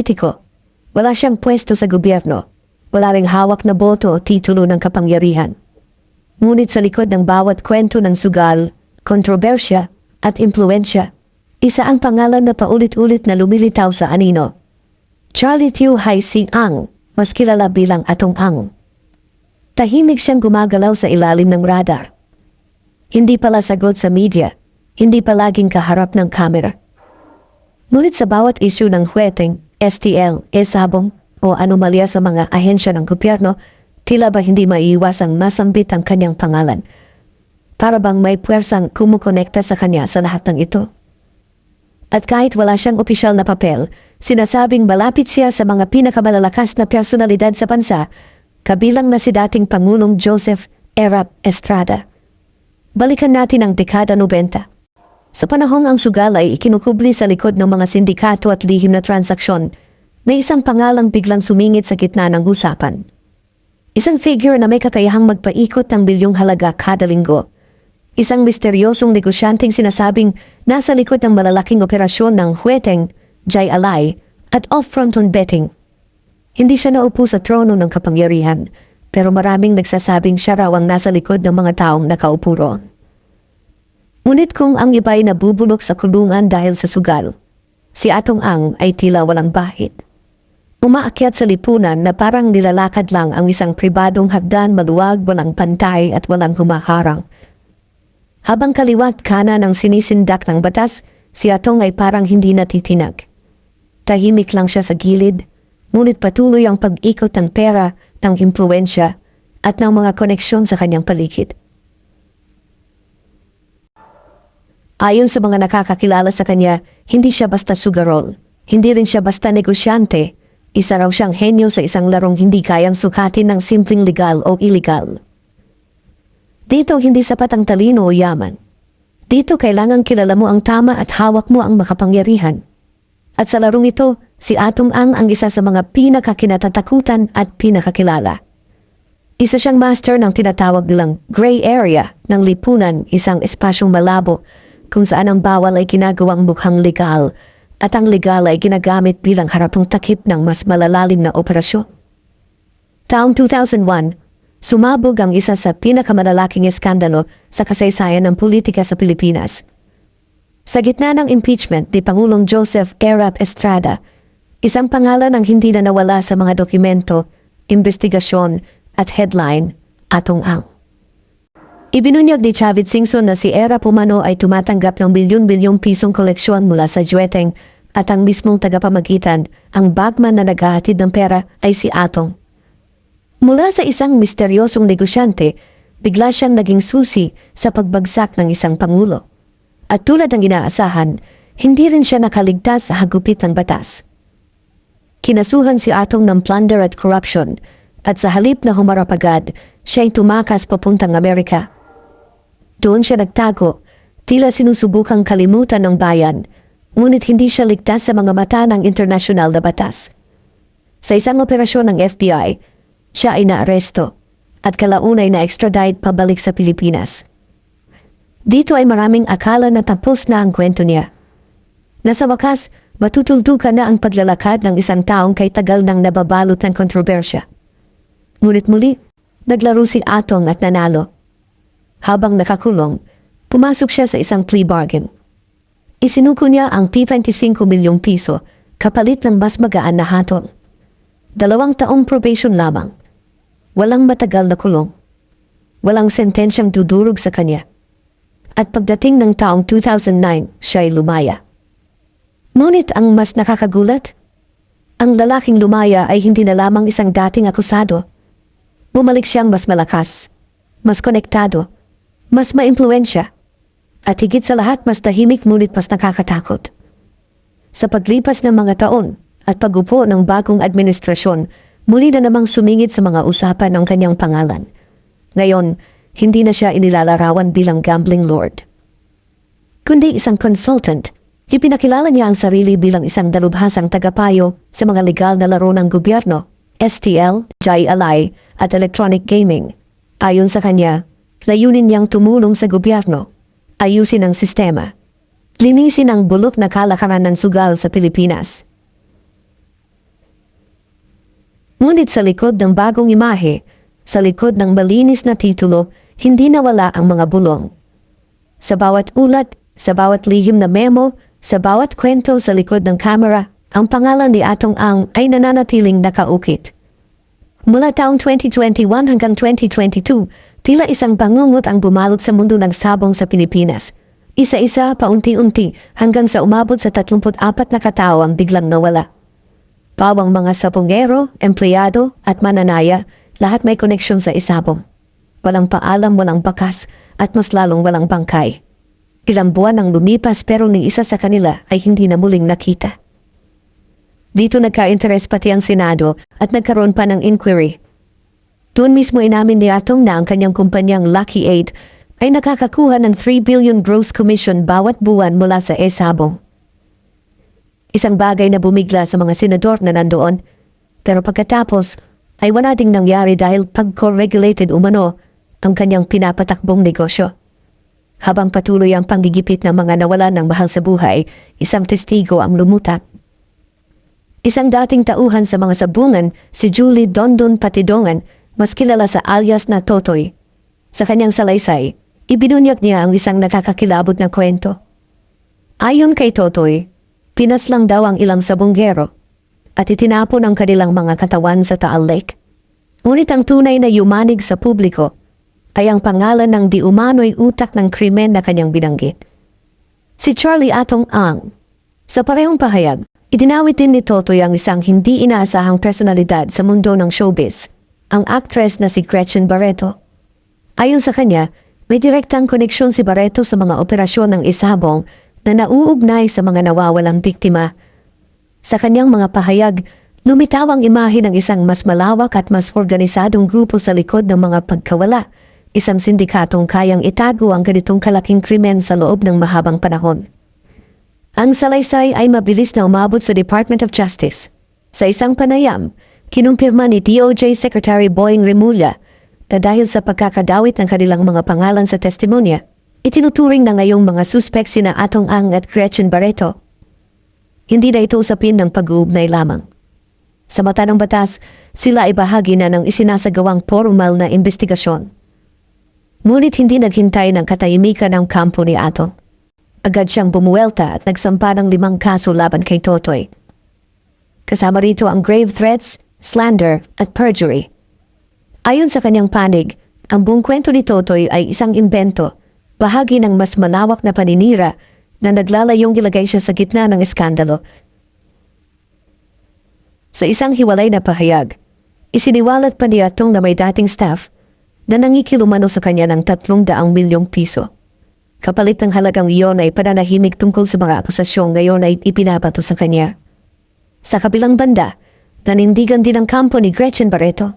politiko. Wala siyang pwesto sa gobyerno. Wala ring hawak na boto o titulo ng kapangyarihan. Ngunit sa likod ng bawat kwento ng sugal, kontrobersya at impluensya, isa ang pangalan na paulit-ulit na lumilitaw sa anino. Charlie Tiu Hai Sing Ang, mas kilala bilang Atong Ang. Tahimik siyang gumagalaw sa ilalim ng radar. Hindi pala sagot sa media, hindi palaging kaharap ng kamera. Ngunit sa bawat issue ng huweteng, STL, sabong, o anomalya sa mga ahensya ng gobyerno, tila ba hindi maiiwasang nasambit ang kanyang pangalan. Para bang may puwersang kumukonekta sa kanya sa lahat ng ito. At kahit wala siyang opisyal na papel, sinasabing malapit siya sa mga pinakamalalakas na personalidad sa bansa, kabilang na si dating Pangulong Joseph Erap Estrada. Balikan natin ang dekada 90. Sa panahong ang sugal ay ikinukubli sa likod ng mga sindikato at lihim na transaksyon, may isang pangalang biglang sumingit sa gitna ng usapan. Isang figure na may kakayahang magpaikot ng bilyong halaga kada linggo. Isang misteryosong negosyanteng sinasabing nasa likod ng malalaking operasyon ng huweteng, jay alay, at off-fronton betting. Hindi siya naupo sa trono ng kapangyarihan, pero maraming nagsasabing siya raw ang nasa likod ng mga taong nakaupo roon. Ngunit kung ang iba'y nabubulok sa kulungan dahil sa sugal, si Atong Ang ay tila walang bahid. Umaakyat sa lipunan na parang nilalakad lang ang isang pribadong hagdan, maluwag, walang pantay at walang humaharang. Habang kaliwat kanan ang sinisindak ng batas, si Atong ay parang hindi natitinag. Tahimik lang siya sa gilid, ngunit patuloy ang pag-ikot ng pera, ng impluensya, at ng mga koneksyon sa kanyang paligid. Ayon sa mga nakakakilala sa kanya, hindi siya basta sugarol, hindi rin siya basta negosyante. Isa raw siyang henyo sa isang larong hindi kayang sukatin ng simpleng legal o illegal. Dito hindi sapat ang talino o yaman. Dito kailangang kilala mo ang tama at hawak mo ang makapangyarihan. At sa larong ito, si Atong Ang isa sa mga pinakakinatatakutan at pinakakilala. Isa siyang master ng tinatawag nilang gray area ng lipunan, isang espasyong malabo kung saan ang bawal ay ginagawang mukhang legal at ang legal ay ginagamit bilang harapang takip ng mas malalalim na operasyon. Taong 2001, sumabog ang isa sa pinakamalalaking eskandalo sa kasaysayan ng politika sa Pilipinas. Sa gitna ng impeachment ni Pangulong Joseph Erap Estrada, isang pangalan ang hindi na nawala sa mga dokumento, investigasyon at headline, Atong Ang. Ibinunyag ni Chavit Singson na si Erap umano ay tumatanggap ng bilyon-bilyong pisong koleksyon mula sa juweteng at ang mismong tagapamagitan, ang bagman na naghahatid ng pera ay si Atong. Mula sa isang misteryosong negosyante, bigla siyang naging susi sa pagbagsak ng isang pangulo. At tulad ng inaasahan, hindi rin siya nakaligtas sa hagupit ng batas. Kinasuhan si Atong ng plunder at corruption, at sa halip na humarap agad, siya'y tumakas papuntang Amerika. Doon siya nagtago, tila sinusubukang kalimutan ng bayan, ngunit hindi siya ligtas sa mga mata ng internasyonal na batas. Sa isang operasyon ng FBI, siya ay naaresto at kalaunay na extradite pabalik sa Pilipinas. Dito ay maraming akala na tapos na ang kwento niya. Nasa wakas, matutuldukan na ang paglalakad ng isang taong kay tagal nang nababalot ng kontrobersya. Ngunit muli, naglaro si Atong at nanalo. Habang nakakulong, pumasok siya sa isang plea bargain. Isinuko niya ang 25 milyong piso kapalit ng mas magaan na hatol. 2 taong probation lamang. Walang matagal na kulong. Walang sentensyang dudurog sa kanya. At pagdating ng taong 2009, siya'y lumaya. Ngunit ang mas nakakagulat, ang lalaking lumaya ay hindi na lamang isang dating akusado. Bumalik siyang mas malakas, mas konektado, mas maimpluwensya, at higit sa lahat mas tahimik ngunit mas nakakatakot. Sa paglipas ng mga taon at pagupo ng bagong administrasyon, muli na namang sumingit sa mga usapan ng kanyang pangalan. Ngayon, hindi na siya inilalarawan bilang gambling lord, kundi isang consultant. Ipinakilala niya ang sarili bilang isang dalubhasang tagapayo sa mga legal na laro ng gobyerno, STL, jay alay, at electronic gaming. Ayon sa kanya, layunin niyang tumulong sa gobyerno, ayusin ang sistema, linisin ang bulok na kalakaran ng sugal sa Pilipinas. Ngunit sa likod ng bagong imahe, sa likod ng malinis na titulo, hindi nawala ang mga bulong. Sa bawat ulat, sa bawat lihim na memo, sa bawat kwento sa likod ng kamera, ang pangalan ni Atong Ang ay nananatiling nakaukit. Mula taong 2021 hanggang 2022, tila isang bangungot ang bumalot sa mundo ng sabong sa Pilipinas. Isa-isa, paunti-unti, hanggang sa umabot sa 34 na katao ang biglang nawala. Pawang mga sabongero, empleyado, at mananaya, lahat may koneksyon sa isabong. Walang paalam, walang bakas, at mas lalong walang bangkay. Ilang buwan ang lumipas pero ni isa sa kanila ay hindi na muling nakita. Dito nagka-interes pati ang Senado at nagkaroon pa ng inquiry. Doon mismo inamin ni Atong na ang kanyang kumpanyang Lucky 8 ay nakakakuha ng 3 billion gross commission bawat buwan mula sa e-sabong. Isang bagay na bumigla sa mga senador na nandoon, pero pagkatapos ay wala ding nangyari dahil pag-co-regulated umano ang kanyang pinapatakbong negosyo. Habang patuloy ang panggigipit ng mga nawalan ng mahal sa buhay, isang testigo ang lumutak. Isang dating tauhan sa mga sabungan, si Julie Dondon Patidongan, mas kilala sa alias na Totoy. Sa kanyang salaysay, ibinunyag niya ang isang nakakakilabot na kwento. Ayon kay Totoy, pinaslang daw ang ilang sabunggero at itinapon ang kanilang mga katawan sa Taal Lake. Ngunit ang tunay na yumanig sa publiko ay ang pangalan ng di umano'y utak ng krimen na kanyang binanggit. Si Charlie Atong Ang. Sa parehong pahayag, idinawit din ni Totoy ang isang hindi inaasahang personalidad sa mundo ng showbiz, ang actress na si Gretchen Barreto. Ayon sa kanya, may direktang koneksyon si Barreto sa mga operasyon ng isabong na nauugnay sa mga nawawalang biktima. Sa kanyang mga pahayag, lumitaw ang imahe ng isang mas malawak at mas organisadong grupo sa likod ng mga pagkawala, isang sindikatong kayang itago ang ganitong kalaking krimen sa loob ng mahabang panahon. Ang salaysay ay mabilis na umabot sa Department of Justice. Sa isang panayam, kinumpirma ni DOJ Secretary Boying Remulla na dahil sa pagkakadawit ng kanilang mga pangalan sa testimonya, itinuturing na ngayong mga suspek sina Atong Ang at Gretchen Barreto. Hindi na ito usapin ng pag-uugnay lamang. Sa mata ng batas, sila ay bahagi na ng isinasagawang formal na investigasyon. Ngunit hindi naghintay ng katahimikan ng kampo ni Atong. Agad siyang bumuwelta at nagsampa ng 5 kaso laban kay Totoy. Kasama rito ang grave threats, slander at perjury. Ayon sa kanyang panig, ang buong kwento ni Totoy ay isang imbento, bahagi ng mas malawak na paninira na naglalayong ilagay siya sa gitna ng eskandalo. Sa isang hiwalay na pahayag, isiniwalat pa ni Atong na may dating staff na nangikilumano sa kanya ng 300 milyong piso. Kapalit ng halagang iyon ay pananahimik tungkol sa mga akusasyong ngayon ay ipinabato sa kanya. Sa kabilang banda, nanindigan din ang kampo ni Gretchen Barreto.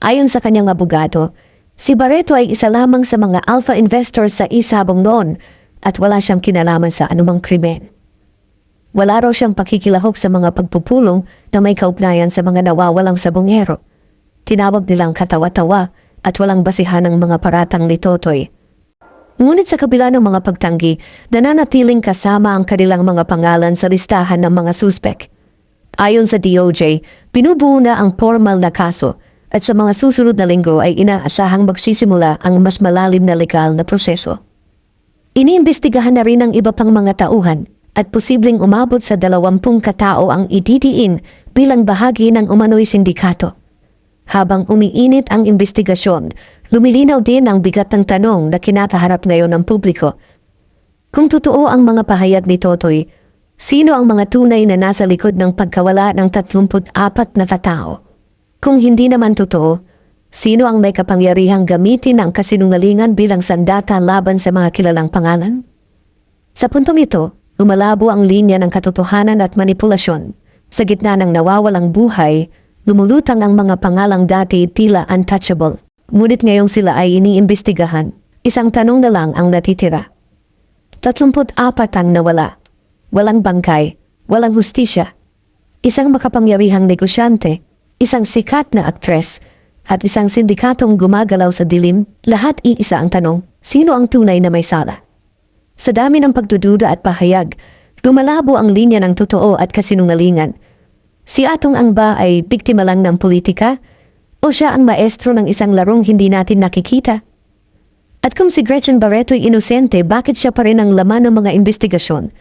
Ayon sa kanyang abogado, si Barreto ay isa lamang sa mga alpha investors sa isabong noon at wala siyang kinalaman sa anumang krimen. Wala raw siyang pakikilahok sa mga pagpupulong na may kaugnayan sa mga nawawalang sabongero. Tinawag nilang katawa-tawa at walang basihan ng mga paratang ni Totoy. Ngunit sa kabila ng mga pagtanggi, nananatiling kasama ang kanilang mga pangalan sa listahan ng mga suspek. Ayon sa DOJ, binubuo na ang formal na kaso at sa mga susunod na linggo ay inaasahang magsisimula ang mas malalim na legal na proseso. Iniimbestigahan na rin ang iba pang mga tauhan at posibleng umabot sa 20 katao ang ididiin bilang bahagi ng umano'y sindikato. Habang umiinit ang investigasyon, lumilinaw din ang bigat ng tanong na kinakaharap ngayon ng publiko. Kung totoo ang mga pahayag ni Totoy, sino ang mga tunay na nasa likod ng pagkawala ng 34 na katao? Kung hindi naman totoo, sino ang may kapangyarihang gamitin ang kasinungalingan bilang sandata laban sa mga kilalang pangalan? Sa puntong ito, umalabo ang linya ng katotohanan at manipulasyon. Sa gitna ng nawawalang buhay, lumulutang ang mga pangalang dati tila untouchable. Ngunit ngayong sila ay iniimbestigahan. Isang tanong na lang ang natitira. 34 ang nawala. Walang bangkay, walang hustisya. Isang makapangyarihang negosyante, isang sikat na aktres, at isang sindikatong gumagalaw sa dilim, lahat iisa ang tanong, sino ang tunay na may sala? Sa dami ng pagdududa at pahayag, lumalabo ang linya ng totoo at kasinungalingan. Si Atong Ang ba ay biktima lang ng politika? O siya ang maestro ng isang larong hindi natin nakikita? At kung si Gretchen Barreto'y inosente, bakit siya pa rin ang laman ng mga investigasyon?